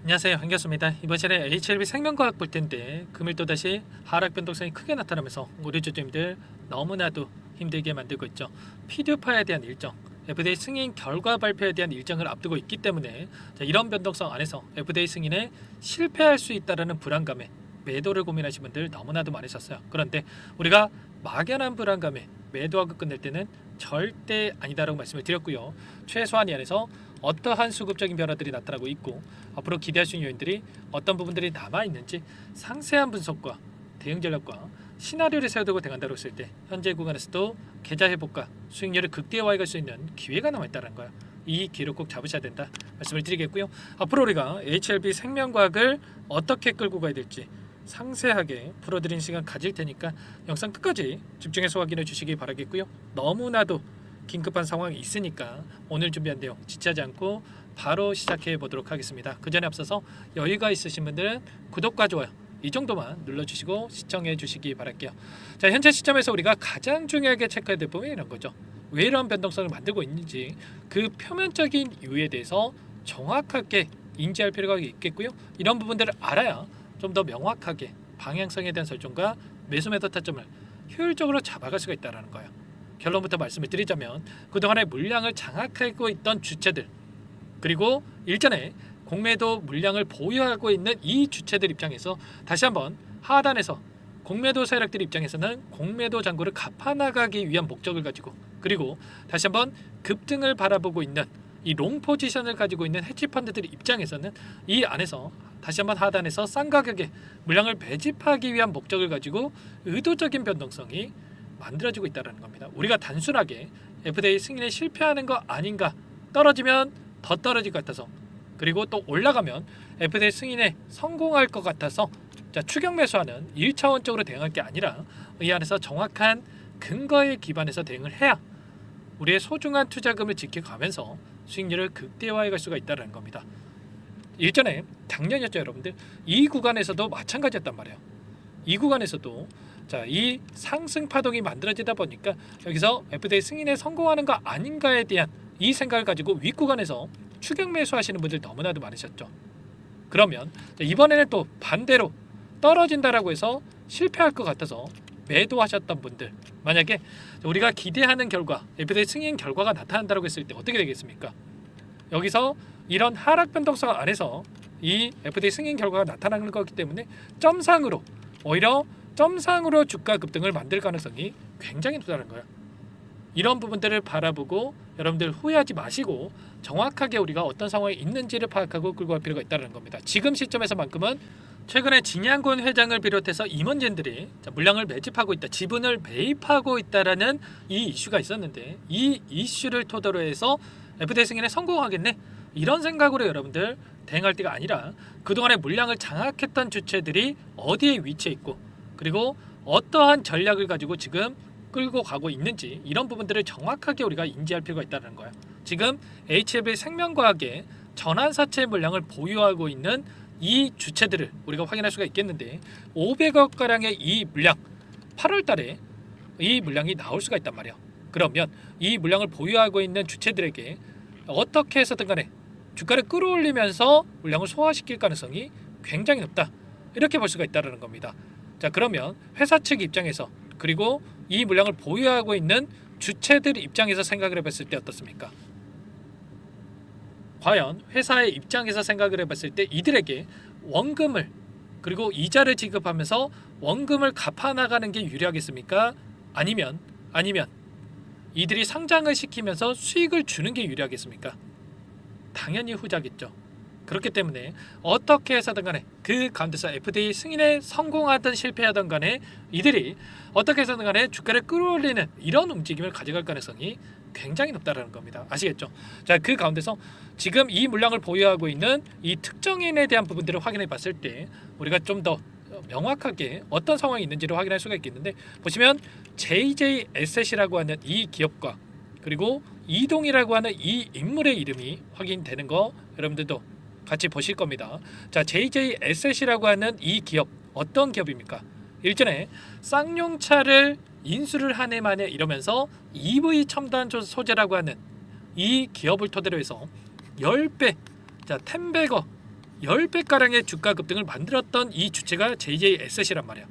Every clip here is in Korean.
안녕하세요, 반갑습니다. 이번 시간에 HLB 생명과학 볼 텐데 금일 또다시 하락 변동성이 크게 나타나면서 우리 주주님들 너무나도 힘들게 만들고 있죠. PDU파에 대한 일정, FDA 승인 결과 발표에 대한 일정을 앞두고 있기 때문에 이런 변동성 안에서 FDA 승인에 실패할 수 있다는 불안감에 매도를 고민하신 분들 너무나도 많으셨어요. 그런데 우리가 막연한 불안감에 매도하고 끝낼 때는 절대 아니다라고 말씀을 드렸고요. 최소한 이 안에서 어떠한 수급적인 변화들이 나타나고 있고 앞으로 기대할 수 있는 요인들이 어떤 부분들이 남아있는지 상세한 분석과 대응 전략과 시나리오를 세워두고 대응한다고 했을 때 현재 구간에서도 계좌 회복과 수익률을 극대화해 갈 수 있는 기회가 남아있다는 거예요. 이 기회를 꼭 잡으셔야 된다 말씀을 드리겠고요. 앞으로 우리가 HLB 생명과학을 어떻게 끌고 가야 될지 상세하게 풀어드리는 시간 가질 테니까 영상 끝까지 집중해서 확인해 주시기 바라겠고요. 너무나도 긴급한 상황이 있으니까 오늘 준비한 내용 지체하지 않고 바로 시작해 보도록 하겠습니다. 그 전에 앞서서 여유가 있으신 분들은 구독과 좋아요 이 정도만 눌러주시고 시청해 주시기 바랄게요. 자, 현재 시점에서 우리가 가장 중요하게 체크해야 될 부분이 이런 거죠. 왜 이런 변동성을 만들고 있는지 그 표면적인 이유에 대해서 정확하게 인지할 필요가 있겠고요. 이런 부분들을 알아야 좀 더 명확하게 방향성에 대한 설정과 매수 매도 타점을 효율적으로 잡아갈 수가 있다는 거예요. 결론부터 말씀을 드리자면 그동안의 물량을 장악하고 있던 주체들 그리고 일전에 공매도 물량을 보유하고 있는 이 주체들 입장에서 다시 한번 하단에서 공매도 세력들 입장에서는 공매도 잔고를 갚아나가기 위한 목적을 가지고 그리고 다시 한번 급등을 바라보고 있는 이 롱 포지션을 가지고 있는 헤지펀드들 입장에서는 이 안에서 다시 한번 하단에서 싼 가격에 물량을 매집하기 위한 목적을 가지고 의도적인 변동성이 만들어지고 있다는 겁니다. 우리가 단순하게 FDA 승인에 실패하는 거 아닌가, 떨어지면 더 떨어질 것 같아서 그리고 또 올라가면 FDA 승인에 성공할 것 같아서 추격 매수하는 1차원적으로 대응할 게 아니라 이 안에서 정확한 근거에 기반해서 대응을 해야 우리의 소중한 투자금을 지켜가면서 수익률을 극대화해 갈 수가 있다는 겁니다. 일전에 작년이었죠, 여러분들. 이 구간에서도 마찬가지였단 말이에요. 이 구간에서도 이 상승 파동이 만들어지다 보니까 여기서 FDA 승인에 성공하는 거 아닌가에 대한 이 생각을 가지고 윗구간에서 추격 매수하시는 분들 너무나도 많으셨죠. 그러면 이번에는 또 반대로 떨어진다라고 해서 실패할 것 같아서 매도하셨던 분들, 만약에 우리가 기대하는 결과 FDA 승인 결과가 나타난다고 했을 때 어떻게 되겠습니까? 여기서 이런 하락 변동성 안에서 이 FDA 승인 결과가 나타나는 거기 때문에 점상으로 오히려 점상으로 주가 급등을 만들 가능성이 굉장히 높다는 거예요. 이런 부분들을 바라보고 여러분들 후회하지 마시고 정확하게 우리가 어떤 상황에 있는지를 파악하고 끌고 갈 필요가 있다는 겁니다. 지금 시점에서만큼은 최근에 진양군 회장을 비롯해서 임원진들이 물량을 매집하고 있다, 지분을 매입하고 있다라는 이 이슈가 있었는데 이 이슈를 토대로 해서 FDA 승인에 성공하겠네 이런 생각으로 여러분들 대응할 때가 아니라 그동안의 물량을 장악했던 주체들이 어디에 위치해 있고 그리고 어떠한 전략을 가지고 지금 끌고 가고 있는지 이런 부분들을 정확하게 우리가 인지할 필요가 있다는 거예요. 지금 HLB 생명과학의 전환사채 물량을 보유하고 있는 이 주체들을 우리가 확인할 수가 있겠는데 500억 가량의 이 물량 8월 달에 이 물량이 나올 수가 있단 말이에요. 그러면 이 물량을 보유하고 있는 주체들에게 어떻게 해서든 간에 주가를 끌어올리면서 물량을 소화시킬 가능성이 굉장히 높다 이렇게 볼 수가 있다는 겁니다. 자, 그러면 회사 측 입장에서 그리고 이 물량을 보유하고 있는 주체들 입장에서 생각을 해봤을 때 어떻습니까? 과연 회사의 입장에서 생각을 해봤을 때 이들에게 원금을 그리고 이자를 지급하면서 원금을 갚아나가는 게 유리하겠습니까? 아니면 이들이 상장을 시키면서 수익을 주는 게 유리하겠습니까? 당연히 후자겠죠. 그렇기 때문에 어떻게 해서든 간에 그 가운데서 FDA 승인에 성공하든 실패하든 간에 이들이 어떻게 해서든 간에 주가를 끌어올리는 이런 움직임을 가져갈 가능성이 굉장히 높다는 겁니다. 아시겠죠? 자, 그 가운데서 지금 이 물량을 보유하고 있는 이 특정인에 대한 부분들을 확인해 봤을 때 우리가 좀 더 명확하게 어떤 상황이 있는지를 확인할 수가 있겠는데 보시면 JJ 에셋이라고 하는 이 기업과 그리고 이동이라고 하는 이 인물의 이름이 확인되는 거 여러분들도 같이 보실 겁니다. 자, JJ 에셋이라고 하는 이 기업 어떤 기업입니까? 일전에 쌍용차를 인수를 한 해 만에 이러면서 EV 첨단 소재라고 하는 이 기업을 토대로 해서 10배, 자, 10배거 10배가량의 주가 급등을 만들었던 이 주체가 JJSC란 말이야.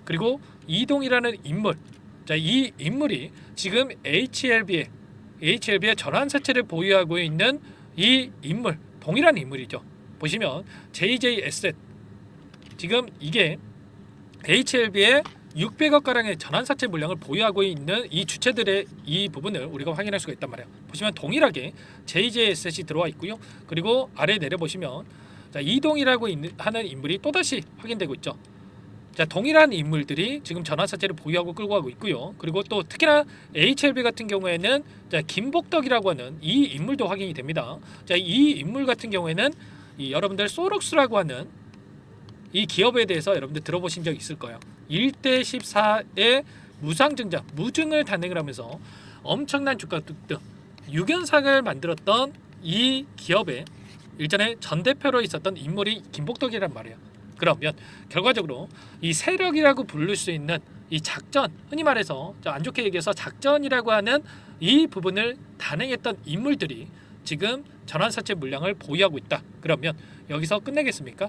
그리고 이동이라는 인물, 자, 이 인물이 지금 HLB의 전환사채를 보유하고 있는 이 인물, 동일한 인물이죠. 보시면 JJS 지금 이게 HLB의 600억 가량의 전환사채 물량을 보유하고 있는 이 주체들의 이 부분을 우리가 확인할 수가 있단 말이에요. 보시면 동일하게 JJS이 들어와 있고요. 그리고 아래 내려 보시면 자, 이동이라고 하는 인물이 또다시 확인되고 있죠. 자, 동일한 인물들이 지금 전환사채를 보유하고 끌고 가고 있고요. 그리고 또 특히나 HLB 같은 경우에는 자, 김복덕이라고 하는 이 인물도 확인이 됩니다. 자, 이 인물 같은 경우에는 이 여러분들 소록스라고 하는 이 기업에 대해서 여러분들 들어보신 적 있을 거예요. 1대 14의 무상증자, 무증을 단행을 하면서 엄청난 주가 급등, 유견상을 만들었던 이 기업의 일전에 전 대표로 있었던 인물이 김복덕이란 말이에요. 그러면 결과적으로 이 세력이라고 부를 수 있는 이 작전, 흔히 말해서 안 좋게 얘기해서 작전이라고 하는 이 부분을 단행했던 인물들이 지금 전환사채 물량을 보유하고 있다. 그러면 여기서 끝내겠습니까?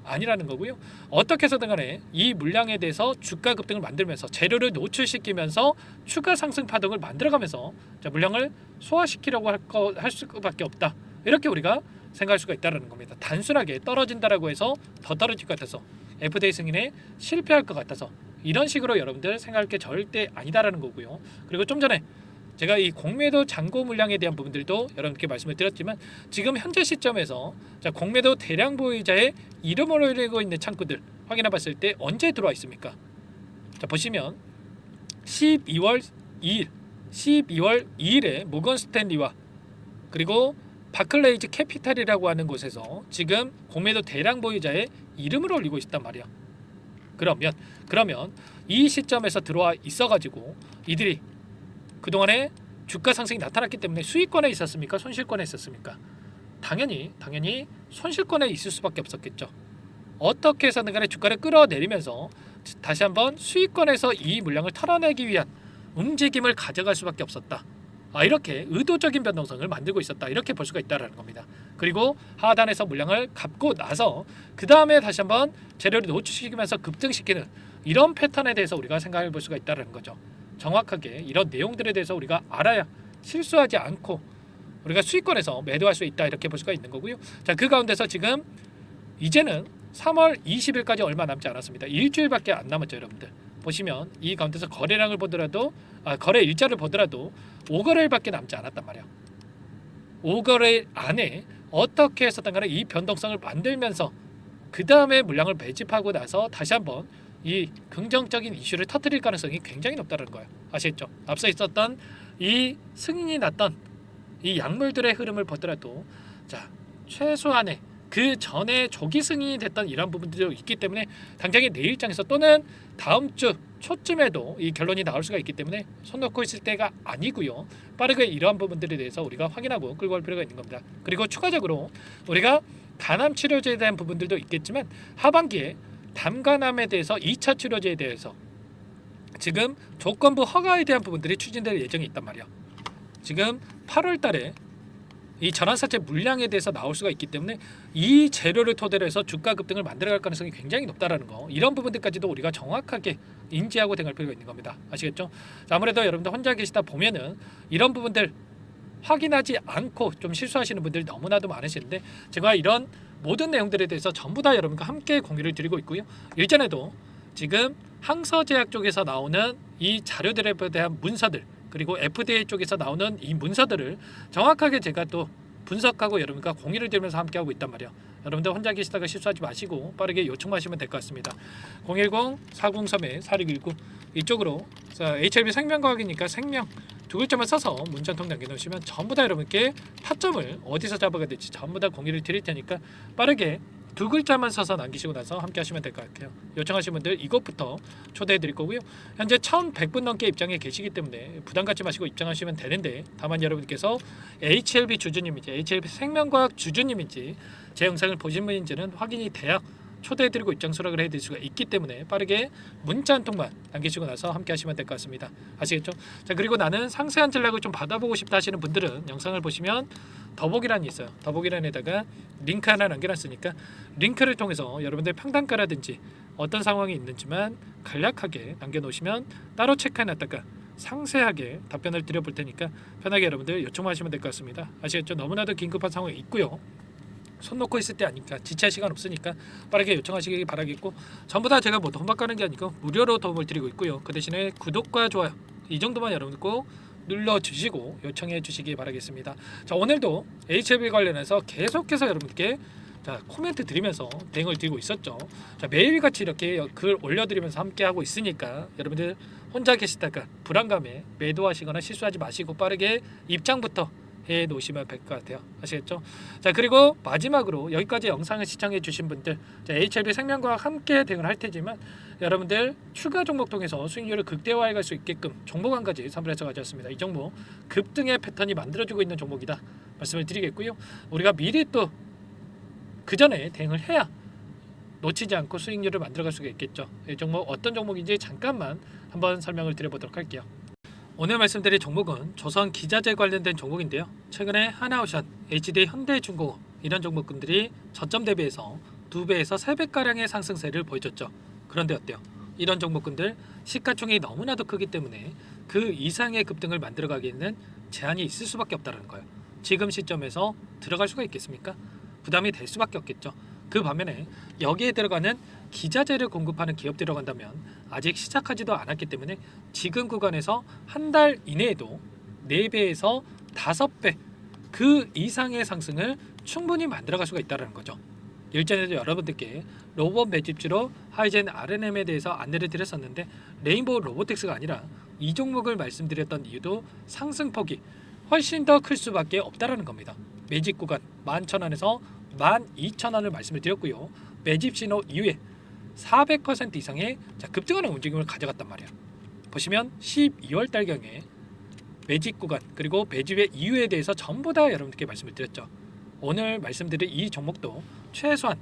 아니라는 거고요. 어떻게 해서든 간에 이 물량에 대해서 주가 급등을 만들면서 재료를 노출시키면서 추가 상승 파동을 만들어가면서 물량을 소화시키려고 할 수밖에 없다. 이렇게 우리가 생각할 수가 있다는 겁니다. 단순하게 떨어진다라고 해서 더 떨어질 것 같아서 FDA 승인에 실패할 것 같아서 이런 식으로 여러분들 생각할 게 절대 아니다라는 거고요. 그리고 좀 전에 제가 이 공매도 잔고 물량에 대한 부분들도 여러분께 말씀을 드렸지만 지금 현재 시점에서 자, 공매도 대량 보유자의 이름으로 일고 있는 창구들 확인해 봤을 때 언제 들어와 있습니까? 자, 보시면 12월 2일에 모건 스탠리와 그리고 바클레이즈 캐피탈이라고 하는 곳에서 지금 공매도 대량 보유자의 이름을 올리고 있단 말이야. 그러면 이 시점에서 들어와 있어가지고 이들이 그동안에 주가 상승이 나타났기 때문에 수익권에 있었습니까? 손실권에 있었습니까? 당연히 손실권에 있을 수밖에 없었겠죠. 어떻게 해서든 간에 주가를 끌어내리면서 다시 한번 수익권에서 이 물량을 털어내기 위한 움직임을 가져갈 수밖에 없었다. 이렇게 의도적인 변동성을 만들고 있었다. 이렇게 볼 수가 있다는 겁니다. 그리고 하단에서 물량을 갚고 나서 그 다음에 다시 한번 재료를 노출시키면서 급등시키는 이런 패턴에 대해서 우리가 생각해 볼 수가 있다는 거죠. 정확하게 이런 내용들에 대해서 우리가 알아야 실수하지 않고 우리가 수익권에서 매도할 수 있다. 이렇게 볼 수가 있는 거고요. 자, 그 가운데서 지금 이제는 3월 20일까지 얼마 남지 않았습니다. 일주일밖에 안 남았죠, 여러분들. 보시면 이 가운데서 거래량을 보더라도 거래 일자를 보더라도 5거래일밖에 남지 않았단 말이야. 5거래일 안에 어떻게 해서든 간에 이 변동성을 만들면서 그 다음에 물량을 매집하고 나서 다시 한번 이 긍정적인 이슈를 터뜨릴 가능성이 굉장히 높다는 거예요. 아시겠죠? 앞서 있었던 이 승인이 났던 이 약물들의 흐름을 보더라도 자, 최소한의 그 전에 조기 승인이 됐던 이런 부분들도 있기 때문에 당장의 내일장에서 또는 다음 주 초쯤에도 이 결론이 나올 수가 있기 때문에 손 놓고 있을 때가 아니고요. 빠르게 이러한 부분들에 대해서 우리가 확인하고 끌고 갈 필요가 있는 겁니다. 그리고 추가적으로 우리가 간암 치료제에 대한 부분들도 있겠지만 하반기에 담간암에 대해서 2차 치료제에 대해서 지금 조건부 허가에 대한 부분들이 추진될 예정이 있단 말이야. 지금 8월 달에 이 전환사채 물량에 대해서 나올 수가 있기 때문에 이 재료를 토대로 해서 주가 급등을 만들어갈 가능성이 굉장히 높다라는 거, 이런 부분들까지도 우리가 정확하게 인지하고 대응할 필요가 있는 겁니다. 아시겠죠? 아무래도 여러분들 혼자 계시다 보면은 이런 부분들 확인하지 않고 좀 실수하시는 분들이 너무나도 많으시는데 제가 이런 모든 내용들에 대해서 전부 다 여러분과 함께 공유를 드리고 있고요. 일전에도 지금 항서제약 쪽에서 나오는 이 자료들에 대한 문서들, 그리고 FDA 쪽에서 나오는 이 문서들을 정확하게 제가 또 분석하고 여러분과 공유를 드리면서 함께하고 있단 말이에요. 여러분들 혼자 계시다가 실수하지 마시고 빠르게 요청하시면 될 것 같습니다. 010-403-4619 이쪽으로 HLB 생명과학이니까 생명 두 글자만 써서 문자 한 통 남겨놓으시면 전부 다 여러분께 타점을 어디서 잡아야 될지 전부 다 공유를 드릴 테니까 빠르게 두 글자만 써서 남기시고 나서 함께 하시면 될 것 같아요. 요청하신 분들 이것부터 초대해 드릴 거고요. 현재 1100분 넘게 입장해 계시기 때문에 부담 갖지 마시고 입장하시면 되는데, 다만 여러분께서 HLB 주주님인지 HLB 생명과학 주주님인지 제 영상을 보신 분인지는 확인이 돼야 초대해 드리고 입장 수락을 해 드릴 수가 있기 때문에 빠르게 문자 한 통만 남기시고 나서 함께 하시면 될 것 같습니다. 아시겠죠? 자, 그리고 나는 상세한 전략을 좀 받아보고 싶다 하시는 분들은 영상을 보시면 더보기란이 있어요. 더보기란에다가 링크 하나 남겨놨으니까 링크를 통해서 여러분들 평단가라든지 어떤 상황이 있는지만 간략하게 남겨놓으시면 따로 체크해놨다가 상세하게 답변을 드려볼 테니까 편하게 여러분들 요청하시면 될 것 같습니다. 아시겠죠? 너무나도 긴급한 상황이 있고요. 손 놓고 있을 때 아니까 지체할 시간 없으니까 빠르게 요청하시기 바라겠고, 전부 다 제가 뭐 돈 받가는 게 아니고 무료로 도움을 드리고 있고요. 그 대신에 구독과 좋아요 이 정도만 여러분들 꼭 눌러주시고 요청해 주시기 바라겠습니다. 자, 오늘도 HLB 관련해서 계속해서 여러분께 코멘트 드리면서 대응을 드리고 있었죠. 자, 매일같이 이렇게 글 올려드리면서 함께 하고 있으니까 여러분들 혼자 계시다가 불안감에 매도하시거나 실수하지 마시고 빠르게 입장부터 해 놓으시면 될 것 같아요. 아시겠죠? 자, 그리고 마지막으로 여기까지 영상을 시청해 주신 분들, 자, HLB 생명과학 함께 대응을 할 테지만 여러분들 추가 종목 통해서 수익률을 극대화해 갈 수 있게끔 종목 한 가지 선별해서 가져왔습니다. 이 종목 급등의 패턴이 만들어지고 있는 종목이다 말씀을 드리겠고요. 우리가 미리 또 그 전에 대응을 해야 놓치지 않고 수익률을 만들어갈 수가 있겠죠. 이 종목 어떤 종목인지 잠깐만 한번 설명을 드려보도록 할게요. 오늘 말씀드릴 종목은 조선 기자재 관련된 종목인데요. 최근에 하나오션, HD 현대중공업 이런 종목군들이 저점 대비해서 2배에서 3배가량의 상승세를 보여줬죠. 그런데 어때요? 이런 종목군들 시가총액이 너무나도 크기 때문에 그 이상의 급등을 만들어가기에는 제한이 있을 수밖에 없다는 거예요. 지금 시점에서 들어갈 수가 있겠습니까? 부담이 될 수밖에 없겠죠. 그 반면에 여기에 들어가는 기자재를 공급하는 기업들이 들어간다면 아직 시작하지도 않았기 때문에 지금 구간에서 한 달 이내에도 4배에서 5배 그 이상의 상승을 충분히 만들어갈 수가 있다는 거죠. 일전에도 여러분들께 로봇 매집주로 하이젠 RNM에 대해서 안내를 드렸었는데 레인보우 로보틱스가 아니라 이 종목을 말씀드렸던 이유도 상승폭이 훨씬 더 클 수밖에 없다라는 겁니다. 매집 구간 11,000원에서 12,000원을 말씀을 드렸고요. 매집 신호 이후에 400% 이상의 급등하는 움직임을 가져갔단 말이에요. 보시면 12월 달경에 매집 구간 그리고 매집의 이유에 대해서 전부 다 여러분들께 말씀을 드렸죠. 오늘 말씀드린 이 종목도 최소한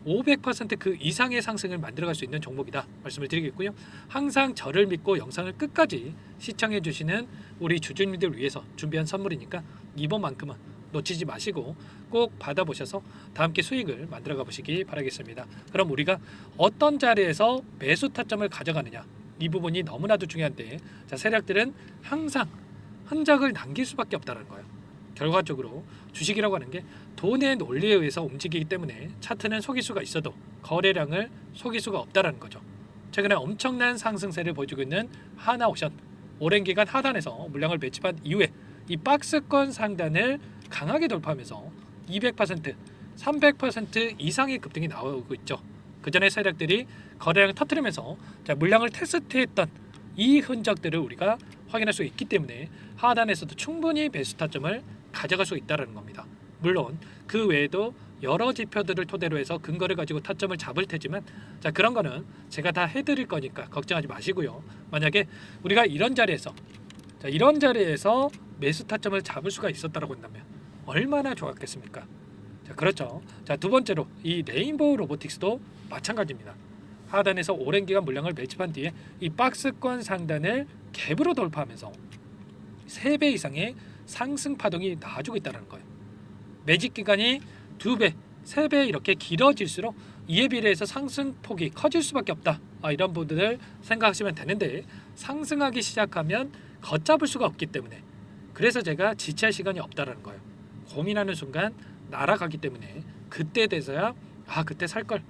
500%그 이상의 상승을 만들어갈 수 있는 종목이다 말씀을 드리겠고요. 항상 저를 믿고 영상을 끝까지 시청해 주시는 우리 주주님들 위해서 준비한 선물이니까 이번만큼은 놓치지 마시고 꼭 받아보셔서 다 함께 수익을 만들어가 보시기 바라겠습니다. 그럼 우리가 어떤 자리에서 매수 타점을 가져가느냐 이 부분이 너무나도 중요한데, 자, 세력들은 항상 흔적을 남길 수밖에 없다는 거예요. 결과적으로 주식이라고 하는 게 돈의 논리에 의해서 움직이기 때문에 차트는 속일 수가 있어도 거래량을 속일 수가 없다는 거죠. 최근에 엄청난 상승세를 보여주고 있는 하나오션, 오랜 기간 하단에서 물량을 매집한 이후에 이 박스권 상단을 강하게 돌파하면서 200%, 300% 이상의 급등이 나오고 있죠. 그 전에 세력들이 거래량을 터뜨리면서 물량을 테스트했던 이 흔적들을 우리가 확인할 수 있기 때문에 하단에서도 충분히 매수 타점을 가져갈 수 있다는 겁니다. 물론 그 외에도 여러 지표들을 토대로 해서 근거를 가지고 타점을 잡을 테지만, 자, 그런 거는 제가 다 해드릴 거니까 걱정하지 마시고요. 만약에 우리가 이런 자리에서 매수 타점을 잡을 수가 있었다고 한다면 얼마나 좋았겠습니까? 자, 그렇죠. 자, 두 번째로 이 레인보우 로보틱스도 마찬가지입니다. 하단에서 오랜 기간 물량을 매집한 뒤에 이 박스권 상단을 갭으로 돌파하면서 3배 이상의 상승 파동이 나와주고 있다는 거예요. 매집 기간이 2배, 3배 이렇게 길어질수록 이에 비례해서 상승폭이 커질 수밖에 없다. 이런 부분을 생각하시면 되는데, 상승하기 시작하면 걷잡을 수가 없기 때문에, 그래서 제가 지체할 시간이 없다라는 거예요. 고민하는 순간 날아가기 때문에 그때 돼서야 그때 살 걸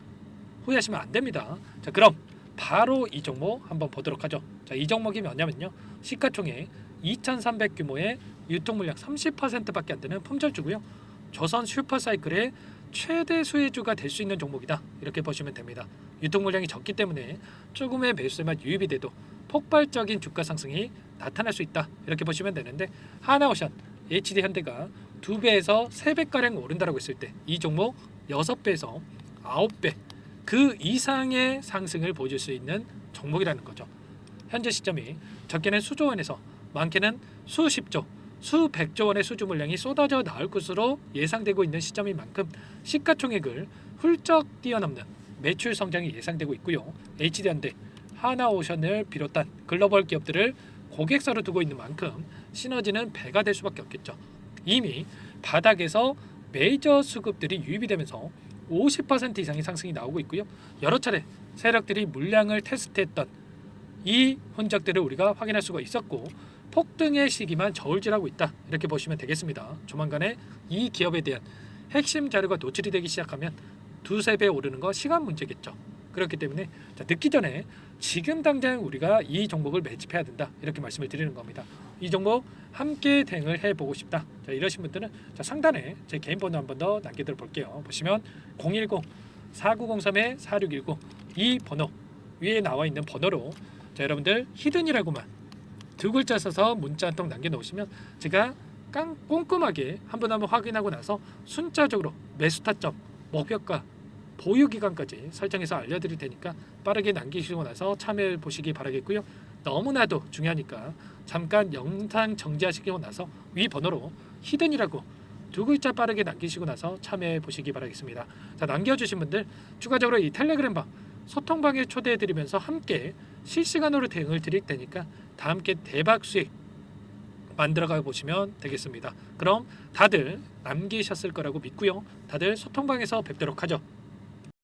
후회하시면 안 됩니다. 자, 그럼 바로 이 종목 한번 보도록 하죠. 자, 이 종목이 뭐냐면요, 시가총액 2,300 규모의 유통 물량 30%밖에 안 되는 품절주고요. 조선 슈퍼사이클의 최대 수혜주가 될 수 있는 종목이다. 이렇게 보시면 됩니다. 유통 물량이 적기 때문에 조금의 매수세만 유입이 돼도 폭발적인 주가 상승이 나타날 수 있다. 이렇게 보시면 되는데, 하나오션, HD 현대가 2배에서 3배가량 오른다라고 했을 때 이 종목 6배에서 9배 그 이상의 상승을 보여줄 수 있는 종목이라는 거죠. 현재 시점이 적게는 수조 원에서 많게는 수십조, 수백조 원의 수주 물량이 쏟아져 나올 것으로 예상되고 있는 시점인 만큼 시가총액을 훌쩍 뛰어넘는 매출 성장이 예상되고 있고요. HD현대, 하나오션을 비롯한 글로벌 기업들을 고객사로 두고 있는 만큼 시너지는 배가 될 수밖에 없겠죠. 이미 바닥에서 메이저 수급들이 유입이 되면서 50% 이상의 상승이 나오고 있고요. 여러 차례 세력들이 물량을 테스트했던 이 흔적들을 우리가 확인할 수가 있었고 폭등의 시기만 저울질하고 있다 이렇게 보시면 되겠습니다. 조만간에 이 기업에 대한 핵심 자료가 노출이 되기 시작하면 두세 배 오르는 거 시간 문제겠죠. 그렇기 때문에 늦기 전에 지금 당장 우리가 이 종목을 매집해야 된다 이렇게 말씀을 드리는 겁니다. 이 종목 함께 대응을 해보고 싶다. 이러신 분들은 상단에 제 개인 번호 한 번 더 남겨드려 볼게요. 보시면 010-4903-4619 이 번호 위에 나와 있는 번호로 여러분들 히든이라고만 두 글자 써서 문자 한 통 남겨놓으시면 제가 꼼꼼하게 한 번 확인하고 나서 순차적으로 매수 타점, 목표가, 보유 기간까지 설정해서 알려드릴 테니까 빠르게 남기시고 나서 참여해 보시기 바라겠고요. 너무나도 중요하니까 잠깐 영상 정지하시고 나서 위 번호로 히든이라고 두 글자 빠르게 남기시고 나서 참여해 보시기 바라겠습니다. 남겨주신 분들 추가적으로 이 텔레그램방 소통방에 초대해 드리면서 함께 실시간으로 대응을 드릴 테니까 다 함께 대박 수익 만들어가 보시면 되겠습니다. 그럼 다들 남기셨을 거라고 믿고요. 다들 소통방에서 뵙도록 하죠.